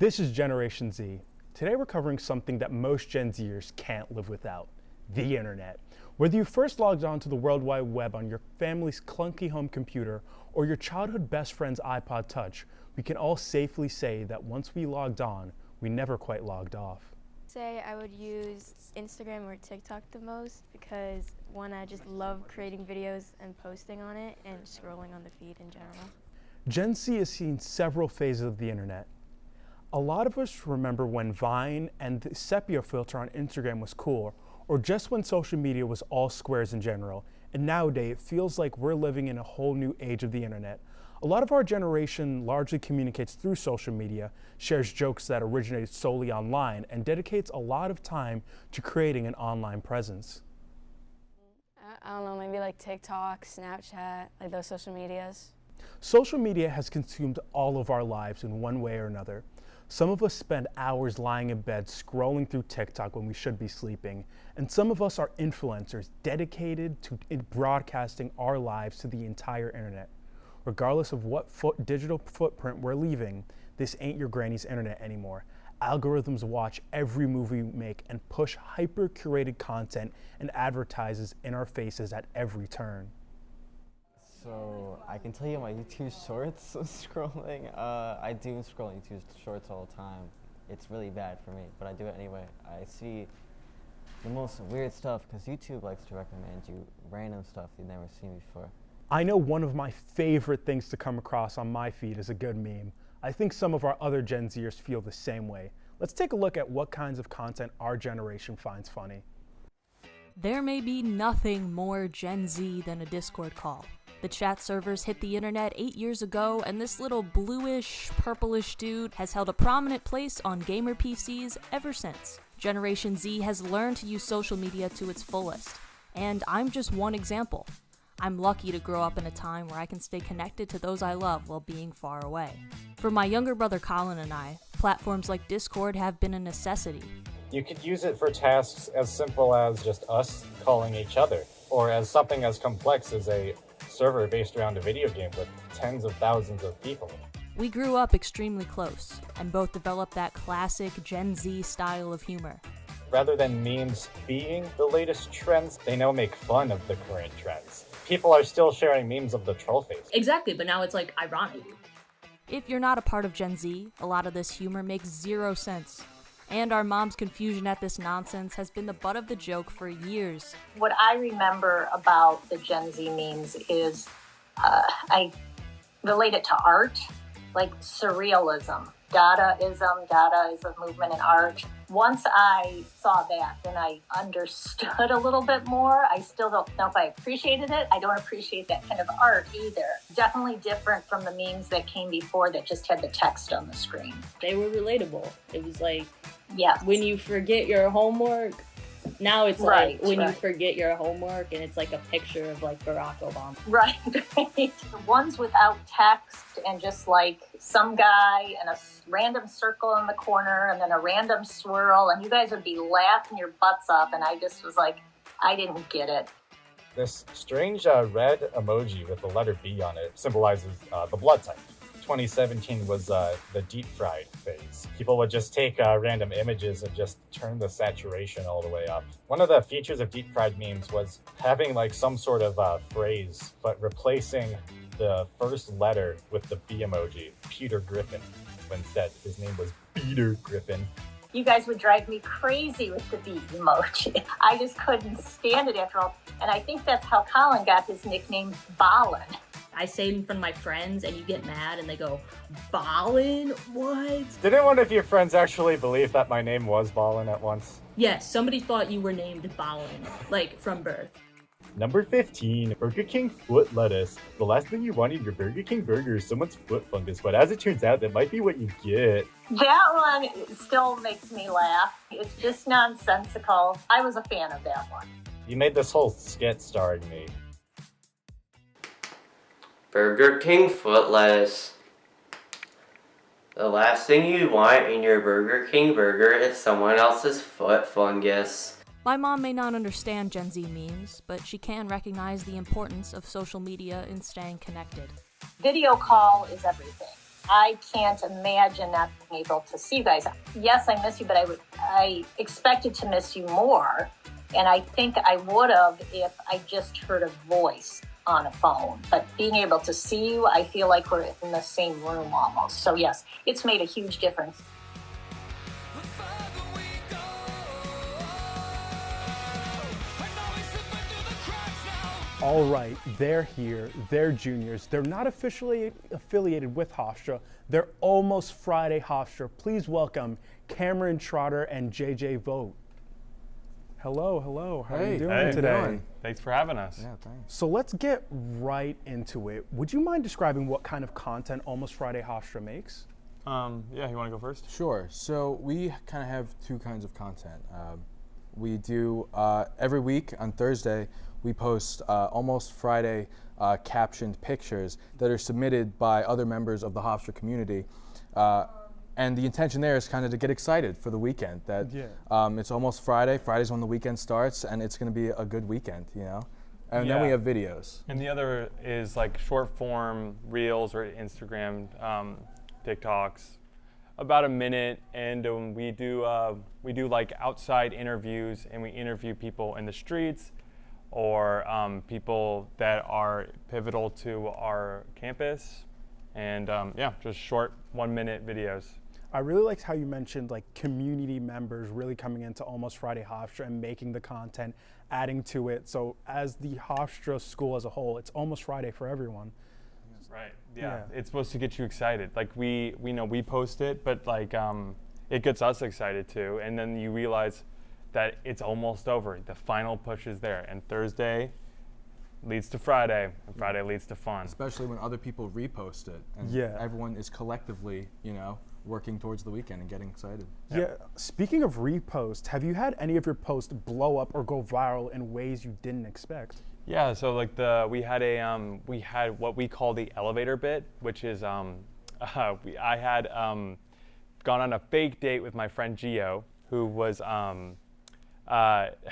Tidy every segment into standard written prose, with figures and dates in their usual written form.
This is Generation Z. Today we're covering something that most Gen Zers can't live without, the internet. Whether you first logged on to the World Wide Web on your family's clunky home computer or your childhood best friend's iPod Touch, we can all safely say that once we logged on, we never quite logged off. Say I would use Instagram or TikTok the most because one, I just love creating videos and posting on it and scrolling on the feed in general. Gen Z has seen several phases of the internet. A lot of us remember when Vine and the sepia filter on Instagram was cool, or just when social media was all squares in general. And nowadays, it feels like we're living in a whole new age of the internet. A lot of our generation largely communicates through social media, shares jokes that originated solely online, and dedicates a lot of time to creating an online presence. I don't know, maybe like TikTok, Snapchat, like those social medias. Social media has consumed all of our lives in one way or another. Some of us spend hours lying in bed scrolling through TikTok when we should be sleeping, and some of us are influencers dedicated to broadcasting our lives to the entire internet. Regardless of what digital footprint we're leaving, this ain't your granny's internet anymore. Algorithms watch every move we make and push hyper-curated content and advertises in our faces at every turn. So I can tell you my YouTube shorts scrolling. I do scroll YouTube shorts all the time. It's really bad for me, but I do it anyway. I see the most weird stuff because YouTube likes to recommend you random stuff you've never seen before. I know one of my favorite things to come across on my feed is a good meme. I think some of our other Gen Zers feel the same way. Let's take a look at what kinds of content our generation finds funny. There may be nothing more Gen Z than a Discord call. The chat servers hit the internet 8 years ago, and this little bluish, purplish dude has held a prominent place on gamer PCs ever since. Generation Z has learned to use social media to its fullest, and I'm just one example. I'm lucky to grow up in a time where I can stay connected to those I love while being far away. For my younger brother Colin and I, platforms like Discord have been a necessity. You could use it for tasks as simple as just us calling each other, or as something as complex as a server based around a video game with tens of thousands of people. We grew up extremely close, and both developed that classic Gen Z style of humor. Rather than memes being the latest trends, they now make fun of the current trends. People are still sharing memes of the troll face. Exactly, but now it's like ironic. If you're not a part of Gen Z, a lot of this humor makes zero sense. And our mom's confusion at this nonsense has been the butt of the joke for years. What I remember about the Gen Z memes is I relate it to art, like surrealism. Dadaism, Dada is a movement in art. Once I saw that, then I understood a little bit more. I still don't know if I appreciated it. I don't appreciate that kind of art either. Definitely different from the memes that came before that just had the text on the screen. They were relatable. It was like, yes, when you forget your homework, now it's right, like when right. you forget your homework and it's like a picture of like Barack Obama. Right. The ones without text and just like some guy and a random circle in the corner and then a random swirl, and you guys would be laughing your butts off, and I just was like, I didn't get it. This strange red emoji with the letter B on it symbolizes the blood type. 2017 was the deep fried phase. People would just take random images and just turn the saturation all the way up. One of the features of deep fried memes was having like some sort of phrase, but replacing the first letter with the B emoji, Peter Griffin, when instead his name was Peter Griffin. You guys would drive me crazy with the B emoji. I just couldn't stand it after all. And I think that's how Colin got his nickname Ballin. I say it in front of my friends and you get mad and they go, Ballin? What? Didn't one of your friends actually believe that my name was Ballin at once? Yes, somebody thought you were named Ballin, like from birth. Number 15, Burger King foot lettuce. The last thing you want in your Burger King burger is someone's foot fungus, but as it turns out, that might be what you get. That one still makes me laugh. It's just nonsensical. I was a fan of that one. You made this whole skit starring me. Burger King foot lettuce. The last thing you want in your Burger King burger is someone else's foot fungus. My mom may not understand Gen Z memes, but she can recognize the importance of social media in staying connected. Video call is everything. I can't imagine not being able to see you guys. Yes, I miss you, but I expected to miss you more. And I think I would have if I just heard a voice on a phone. But being able to see you, I feel like we're in the same room almost. So yes, it's made a huge difference. All right, they're here, they're juniors. They're not officially affiliated with Hofstra. They're almost Friday Hofstra. Please welcome Cameron Trotter and JJ Vogt. Hello, hello. How are you doing today? Thanks for having us. Yeah, thanks. So let's get right into it. Would you mind describing what kind of content Almost Friday Hofstra makes? Yeah, you want to go first? Sure. So we kind of have two kinds of content. We do every week on Thursday, we post Almost Friday captioned pictures that are submitted by other members of the Hofstra community. And the intention there is kind of to get excited for the weekend. That it's almost Friday. Friday's when the weekend starts, and it's going to be a good weekend, you know. And then we have videos. And the other is like short form reels or Instagram, TikToks, about a minute. And we do like outside interviews, and we interview people in the streets or people that are pivotal to our campus. And just short 1 minute videos. I really liked how you mentioned like community members really coming into Almost Friday Hofstra and making the content, adding to it. So as the Hofstra school as a whole, it's Almost Friday for everyone. Right. Yeah. It's supposed to get you excited. Like we know we post it, but like it gets us excited too. And then you realize that it's almost over. The final push is there, and Thursday leads to Friday, and Friday leads to fun. Especially when other people repost it, and everyone is collectively, you know, working towards the weekend and getting excited. Yeah. Speaking of repost, have you had any of your posts blow up or go viral in ways you didn't expect? Yeah. So like we had what we call the elevator bit, which is I had gone on a fake date with my friend Gio, who was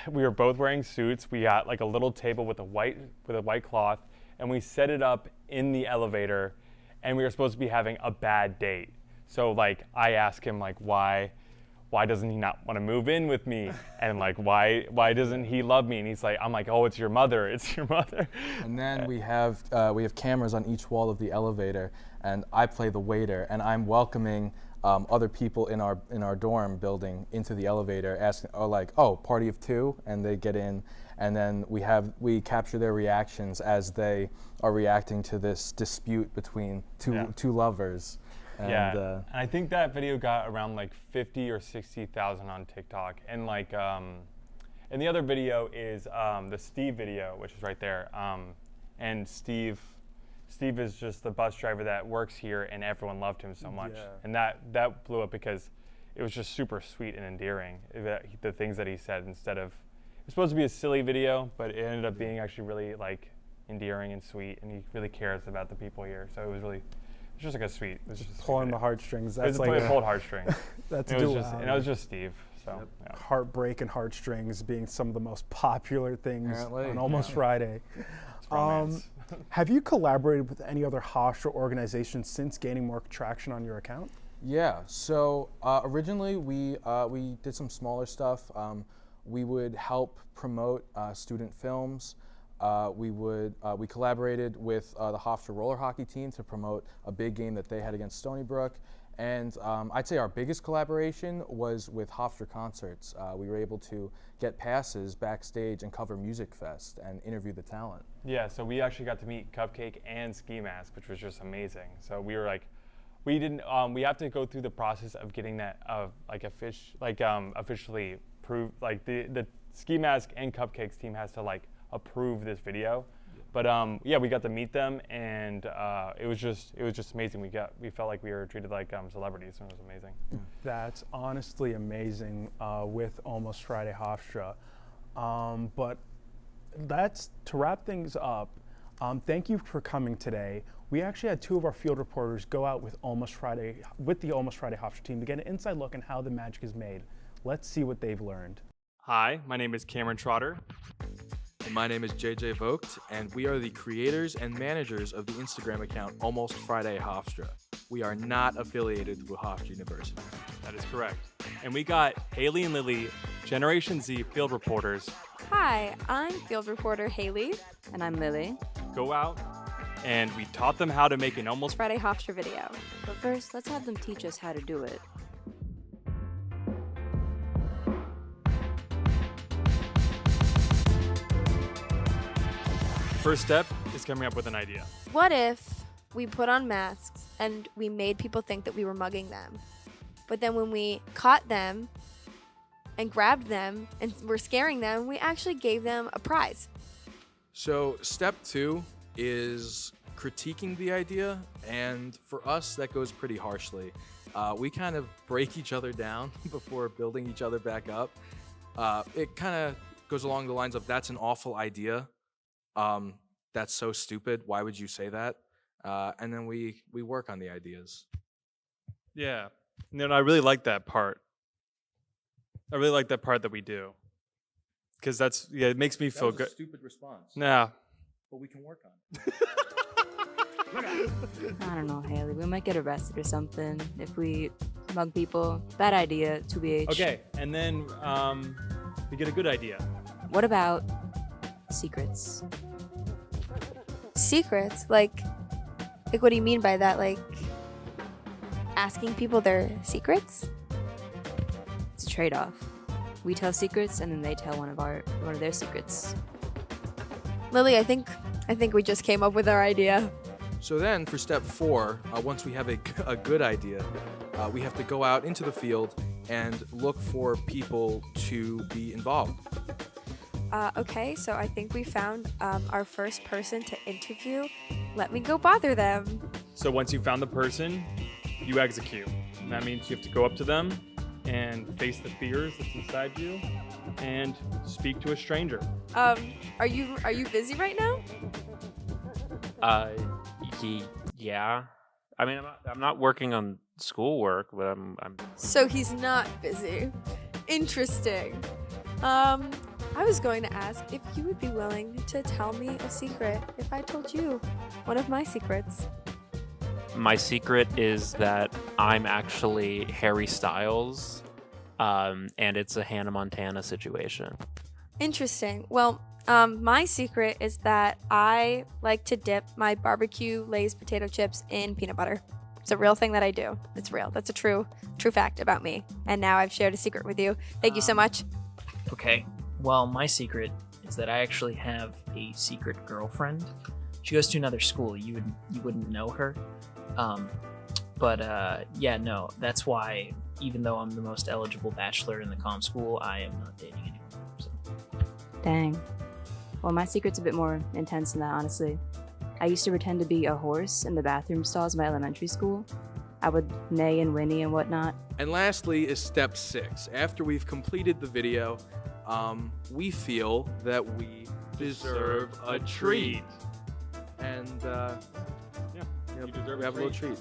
we were both wearing suits. We got like a little table with a white cloth, and we set it up in the elevator, and we were supposed to be having a bad date. So like I asked him like why doesn't he not want to move in with me, and like why doesn't he love me? And he's like, I'm like, oh, it's your mother. And then we have cameras on each wall of the elevator, and I play the waiter, and I'm welcoming other people in our dorm building into the elevator, asking, party of two, and they get in, and then we capture their reactions as they are reacting to this dispute between two lovers. And I think that video got around like 50 or 60,000 on TikTok, and like and the other video is the Steve video, which is right there, and Steve is just the bus driver that works here, and everyone loved him so much. And that blew up because it was just super sweet and endearing, the things that he said. Instead of, it was supposed to be a silly video, but it ended up being actually really like endearing and sweet, and he really cares about the people here. So it was just like a sweet. It was just pulling the heartstrings. That's like pulled heartstrings. That's it was just Steve. So Heartbreak and heartstrings being some of the most popular things on Almost Friday. Have you collaborated with any other Hofstra organizations since gaining more traction on your account? Yeah. So originally we did some smaller stuff. We would help promote student films. We collaborated with the Hofstra roller hockey team to promote a big game that they had against Stony Brook. And I'd say our biggest collaboration was with Hofstra Concerts. We were able to get passes backstage and cover Music Fest and interview the talent. Yeah, so we actually got to meet Cupcake and Ski Mask, which was just amazing. So we were like, we have to go through the process of getting that officially proved. Like the Ski Mask and Cupcakes team has to like approve this video. But we got to meet them, and it was just amazing. We felt like we were treated like celebrities, and it was amazing. That's honestly amazing with Almost Friday Hofstra. But to wrap things up. Thank you for coming today. We actually had two of our field reporters go out with the Almost Friday Hofstra team to get an inside look on how the magic is made. Let's see what they've learned. Hi, my name is Cameron Trotter. And my name is JJ Vogt, and we are the creators and managers of the Instagram account Almost Friday Hofstra. we are not affiliated with Hofstra University. That is correct. And we got Haley and Lily, Generation Z field reporters. Hi, I'm field reporter Haley. And I'm Lily. Go out, and we taught them how to make an almost Friday Hofstra video. But first, let's have them teach us how to do it. First step is coming up with an idea. What if we put on masks and we made people think that we were mugging them? But then when we caught them and grabbed them and were scaring them, we actually gave them a prize. So step 2 is critiquing the idea, and for us that goes pretty harshly. We kind of break each other down before building each other back up. It kind of goes along the lines of, that's an awful idea. That's so stupid. Why would you say that? And then we work on the ideas. Yeah. And I really like that part. I really like that part that we do. Because it makes me feel good. A stupid response. Nah. But we can work on it. I don't know, Haley. We might get arrested or something if we mug people. Bad idea, 2BH. Okay, and then we get a good idea. What about secrets? Secrets? Like what do you mean by that? Like asking people their secrets? It's a trade-off. We tell secrets, and then they tell one of their secrets. Lily, I think we just came up with our idea. So then for step 4, once we have a good idea, we have to go out into the field and look for people to be involved. Okay, so I think we found our first person to interview. Let me go bother them. So once you found the person, you execute. And that means you have to go up to them and face the fears that's inside you and speak to a stranger. Are you busy right now? Yeah. I mean, I'm not working on schoolwork, but I'm. So he's not busy. Interesting. I was going to ask if you would be willing to tell me a secret if I told you one of my secrets. My secret is that I'm actually Harry Styles, and it's a Hannah Montana situation. Interesting. Well, my secret is that I like to dip my barbecue Lay's potato chips in peanut butter. It's a real thing that I do. It's real. That's a true fact about me. And now I've shared a secret with you. Thank you so much. Okay. Well, my secret is that I actually have a secret girlfriend. She goes to another school. You wouldn't know her. Yeah, no. That's why, even though I'm the most eligible bachelor in the comm school, I am not dating anyone. So. Dang. Well, my secret's a bit more intense than that, honestly. I used to pretend to be a horse in the bathroom stalls of my elementary school. I would neigh and whinny and whatnot. And lastly is step 6. After we've completed the video, we feel that we deserve a treat. And you deserve we have a little treat.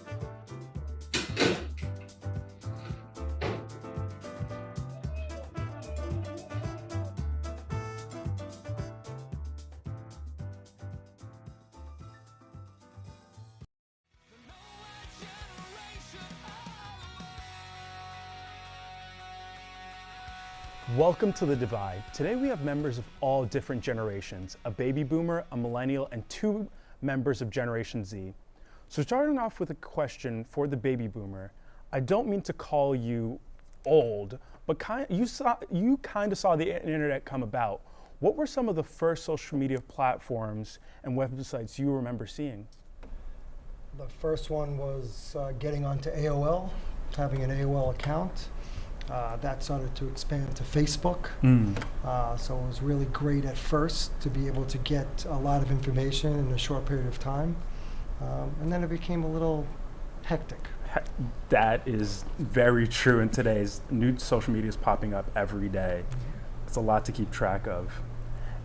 Welcome to The Divide. Today we have members of all different generations, a baby boomer, a millennial, and 2 members of Generation Z. So starting off with a question for the baby boomer, I don't mean to call you old, but you kind of saw the internet come about. What were some of the first social media platforms and websites you remember seeing? The first one was getting onto AOL, having an AOL account. That started to expand to Facebook. So it was really great at first to be able to get a lot of information in a short period of time. And then it became a little hectic. That is very true in today's new social media is popping up every day. It's a lot to keep track of.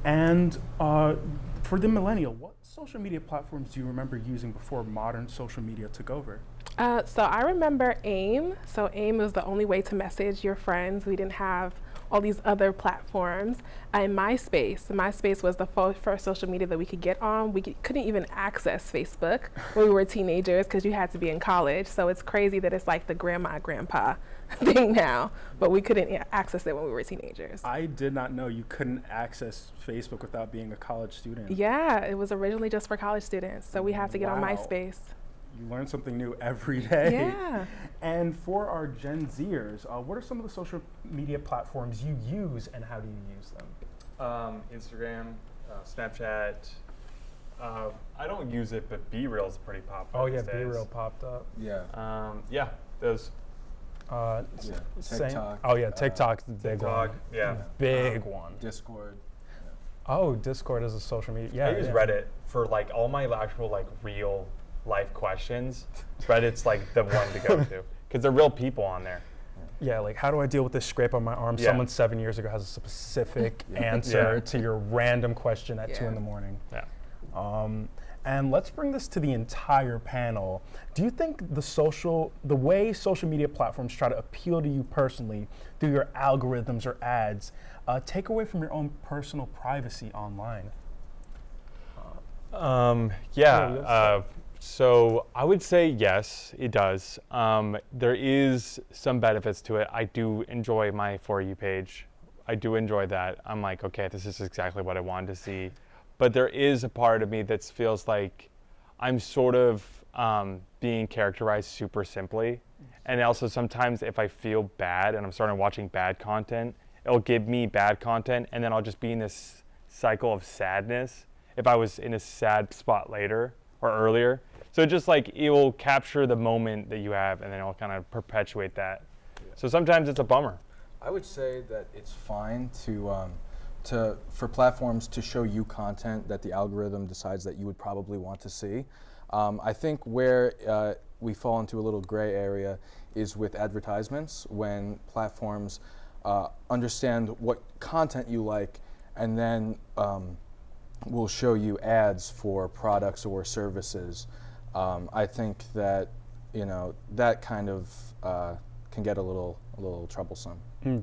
And for the millennial, what social media platforms do you remember using before modern social media took over? So I remember AIM. So AIM was the only way to message your friends. We didn't have all these other platforms. And MySpace was the first social media that we could get on. We couldn't even access Facebook when we were teenagers because you had to be in college. So it's crazy that it's like the grandma, grandpa thing now, but we couldn't access it when we were teenagers. I did not know you couldn't access Facebook without being a college student. Yeah, it was originally just for college students, so we had to get on MySpace. You learn something new every day. Yeah. And for our Gen Zers, what are some of the social media platforms you use and how do you use them? Instagram, Snapchat. I don't use it, but B-Real is pretty popular. Oh yeah, these days. B-Real popped up. Yeah. Yeah, those. TikTok. Oh yeah, TikTok's the big TikTok, one. yeah. Big one. Discord. Oh, Discord is a social media. Yeah. I use Reddit for like all my actual like real life questions. Reddit's like the one to go to because they're real people on there. Yeah, like how do I deal with this scrape on my arm? Yeah. Someone 7 years ago has a specific answer to your random question at 2 in the morning. Yeah. And let's bring this to the entire panel. Do you think the way social media platforms try to appeal to you personally through your algorithms or ads take away from your own personal privacy online? So I would say yes, it does. There is some benefits to it. I do enjoy my For You page. I do enjoy that. I'm like, okay, this is exactly what I wanted to see. But there is a part of me that feels like I'm sort of being characterized super simply. And also sometimes if I feel bad and I'm starting watching bad content, it'll give me bad content and then I'll just be in this cycle of sadness if I was in a sad spot later or earlier. So just like it will capture the moment that you have and then it'll kind of perpetuate that. So sometimes it's a bummer. I would say that it's fine for platforms to show you content that the algorithm decides that you would probably want to see. I think where we fall into a little gray area is with advertisements, when platforms understand what content you like and then will show you ads for products or services. I think that that kind of can get a little troublesome.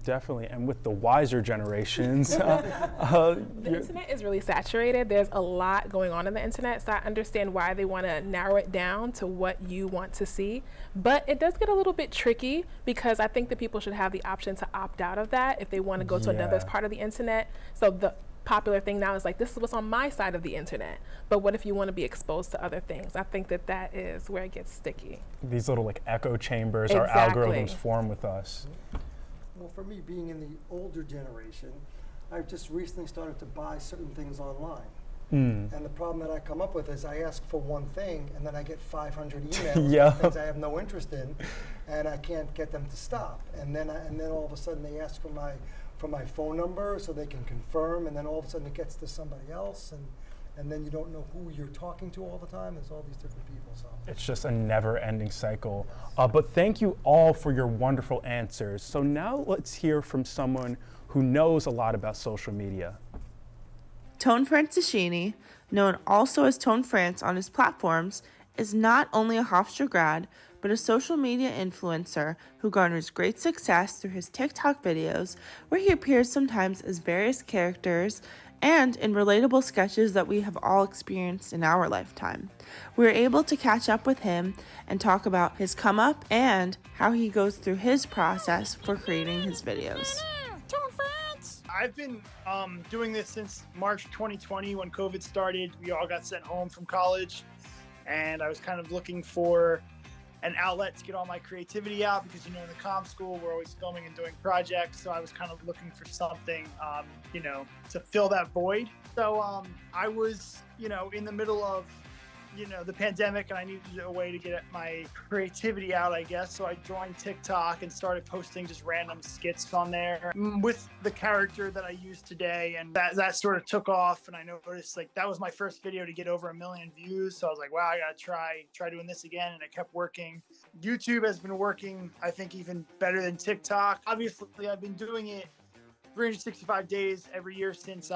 Definitely, and with the wiser generations. The internet is really saturated. There's a lot going on in the internet, so I understand why they want to narrow it down to what you want to see. But it does get a little bit tricky because I think that people should have the option to opt out of that if they want to go to another part of the internet. So the popular thing now is like, this is what's on my side of the internet. But what if you want to be exposed to other things? I think that is where it gets sticky. These little like echo chambers our algorithms form with us. Well, for me, being in the older generation, I've just recently started to buy certain things online. And the problem that I come up with is I ask for one thing, and then I get 500 emails of things I have no interest in, and I can't get them to stop. And then all of a sudden they ask for my phone number so they can confirm, and then all of a sudden it gets to somebody else, and then you don't know who you're talking to all the time. There's all these different people. So it's just a never-ending cycle. But thank you all for your wonderful answers. So now let's hear from someone who knows a lot about social media. Tone Francescini, known also as Tone France on his platforms, is not only a Hofstra grad, but a social media influencer who garners great success through his TikTok videos, where he appears sometimes as various characters and in relatable sketches that we have all experienced in our lifetime. We were able to catch up with him and talk about his come up and how he goes through his process for creating his videos. I've been doing this since March 2020 when COVID started. We all got sent home from college, and I was kind of looking for an outlet to get all my creativity out because, in the comm school, we're always filming and doing projects. So I was kind of looking for something, to fill that void. So I was, in the middle of, the pandemic, and I needed a way to get my creativity out, I guess. So I joined TikTok and started posting just random skits on there with the character that I use today. And that sort of took off. And I noticed that was my first video to get over 1 million views. So I was like, wow, I got to try doing this again. And it kept working. YouTube has been working, I think, even better than TikTok. Obviously, I've been doing it 365 days every year since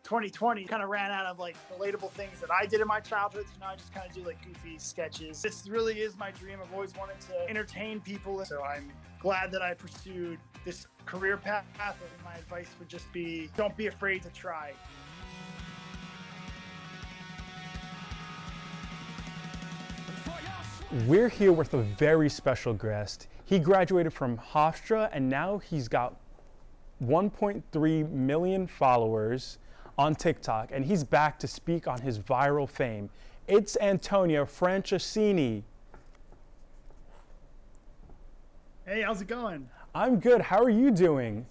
2020 kind of ran out of like relatable things that I did in my childhood. So now I just kind of do like goofy sketches. This really is my dream. I've always wanted to entertain people. So I'm glad that I pursued this career path. And my advice would just be, don't be afraid to try. We're here with a very special guest. He graduated from Hofstra and now he's got 1.3 million followers on TikTok, and he's back to speak on his viral fame. It's Antonio Franceschini. Hey, how's it going? I'm good. How are you doing?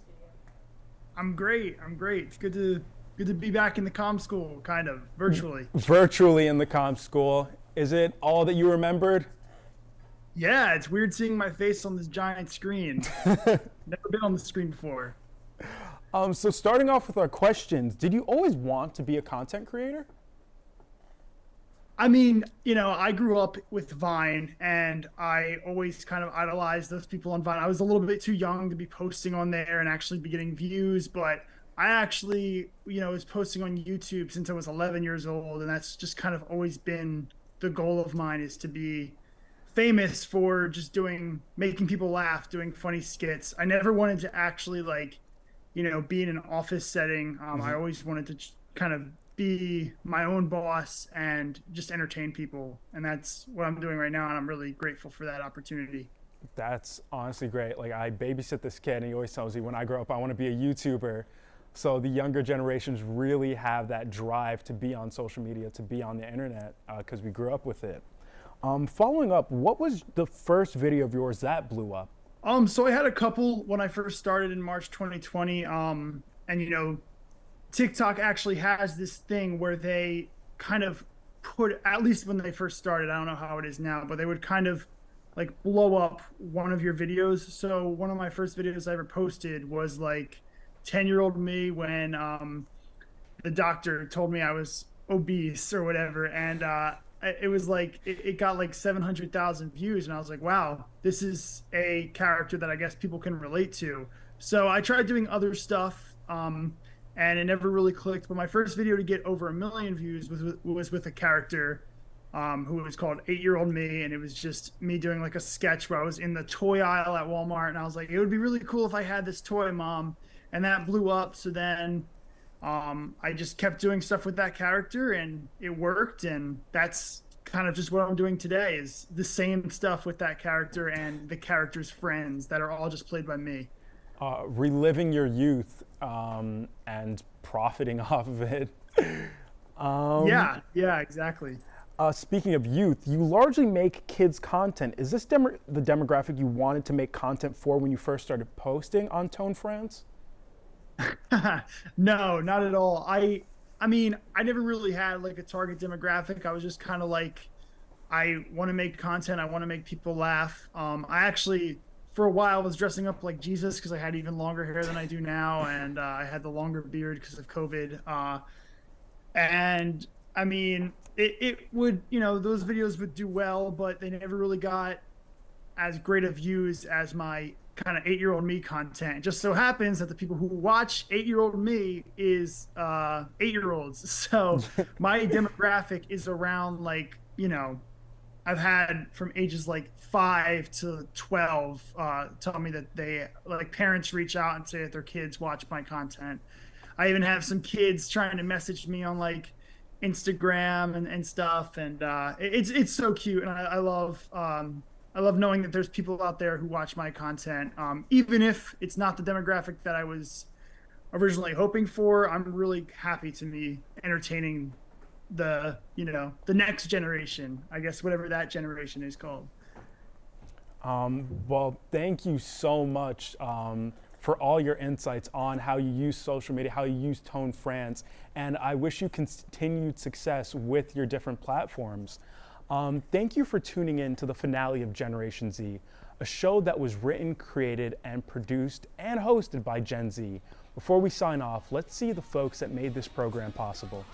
I'm great. It's good to be back in the comm school, kind of virtually. Virtually in the comm school. Is it all that you remembered? Yeah, it's weird seeing my face on this giant screen. Never been on the screen before. So starting off with our questions, did you always want to be a content creator? I mean, you know, I grew up with Vine and I always kind of idolized those people on Vine. I was a little bit too young to be posting on there and actually be getting views, but I actually, you know, was posting on YouTube since I was 11 years old, and that's just kind of always been the goal of mine, is to be famous for just making people laugh, doing funny skits. I never wanted to actually like, you know, be in an office setting. I always wanted to kind of be my own boss and just entertain people. And that's what I'm doing right now. And I'm really grateful for that opportunity. That's honestly great. Like, I babysit this kid and he always tells me when I grow up, I want to be a YouTuber. So the younger generations really have that drive to be on social media, to be on the internet, because we grew up with it. Following up, what was the first video of yours that blew up? So I had a couple when I first started in March 2020. And you know, TikTok actually has this thing where they kind of put, at least when they first started, I don't know how it is now, but they would kind of like blow up one of your videos. So one of my first videos I ever posted was like 10-year-old me when the doctor told me I was obese or whatever. And it was like, it got like 700,000 views. And I was like, wow, this is a character that I guess people can relate to. So I tried doing other stuff and it never really clicked. But my first video to get over 1 million views was with a character who was called 8-Year-Old Me. And it was just me doing like a sketch where I was in the toy aisle at Walmart. And I was like, it would be really cool if I had this toy, Mom. And that blew up. So then I just kept doing stuff with that character and it worked. And that's kind of just what I'm doing today, is the same stuff with that character and the character's friends that are all just played by me. Reliving your youth and profiting off of it. Yeah, exactly. Speaking of youth, you largely make kids content. Is this the demographic you wanted to make content for when you first started posting on Tone France? No, not at all. I mean, I never really had like a target demographic. I was just kind of like, I want to make content. I want to make people laugh. I actually, for a while, was dressing up like Jesus because I had even longer hair than I do now. And I had the longer beard because of COVID. And I mean, it would, you know, those videos would do well, but they never really got as great of views as my kind of 8-Year-Old Me content. It just so happens that the people who watch 8-Year-Old Me is 8-year-olds. So my demographic is around like, you know, I've had from ages like 5 to 12 tell me that they, like, parents reach out and say that their kids watch my content. I even have some kids trying to message me on like Instagram and stuff. And it's so cute. And I love knowing that there's people out there who watch my content. Even if it's not the demographic that I was originally hoping for, I'm really happy to be entertaining the next generation, I guess, whatever that generation is called. Well, thank you so much for all your insights on how you use social media, how you use Tone France, and I wish you continued success with your different platforms. Thank you for tuning in to the finale of Generation Z, a show that was written, created, and produced and hosted by Gen Z. Before we sign off, let's see the folks that made this program possible.